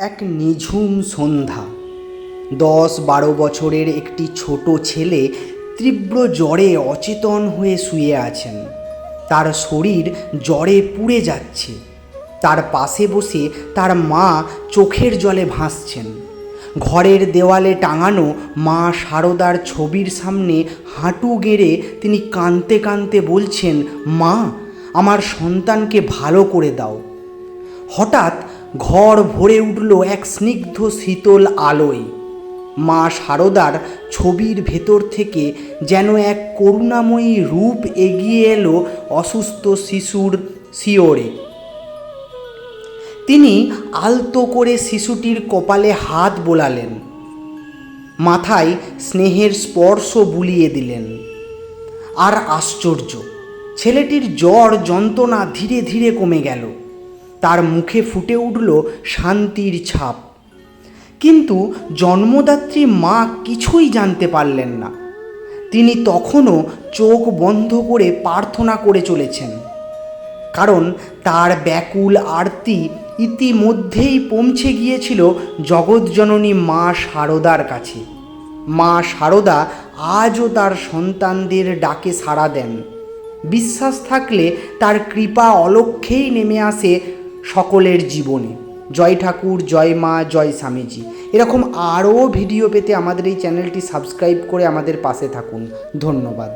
এক নিঝুম সন্ধ্যা। 10-12 বছরের একটি ছোট ছেলে তীব্র জ্বরে অচেতন হয়ে শুয়ে আছেন। তার শরীর জ্বরে পুড়ে যাচ্ছে। তার পাশে বসে তার মা চোখের জলে ভাসছেন। ঘরের দেওয়ালে টাঙানো মা শারদার ছবির সামনে হাঁটু গেড়ে তিনি কাঁদতে কাঁদতে বলছেন, মা, আমার সন্তানকে ভালো করে দাও। হঠাৎ ঘর ভরে উঠল এক স্নিগ্ধ শীতল আলোয়। মা শারদার ছবির ভেতর থেকে যেন এক করুণাময়ী রূপ এগিয়ে এলো অসুস্থ শিশুর শিয়রে। তিনি আলতো করে শিশুটির কপালে হাত বোলালেন, মাথায় স্নেহের স্পর্শ বুলিয়ে দিলেন। আর আশ্চর্য, ছেলেটির জ্বর যন্ত্রণা ধীরে ধীরে কমে গেল। তার মুখে ফুটে উঠল শান্তির ছাপ। কিন্তু জন্মদাত্রী মা কিছুই জানতে পারলেন না। তিনি তখনও চোখ বন্ধ করে প্রার্থনা করে চলেছেন, কারণ তার ব্যাকুল আরতি ইতিমধ্যেই পৌঁছে গিয়েছিল জগৎজননী মা শারদার কাছে। মা শারদা আজও তার সন্তানদের ডাকে সাড়া দেন। বিশ্বাস থাকলে তার কৃপা অলক্ষ্যেই নেমে আসে সকলের জীবনে। জয় ঠাকুর, জয় মা, জয় স্বামীজি। এরকম আরও ভিডিও পেতে আমাদের এই চ্যানেলটি সাবস্ক্রাইব করে আমাদের পাশে থাকুন। ধন্যবাদ।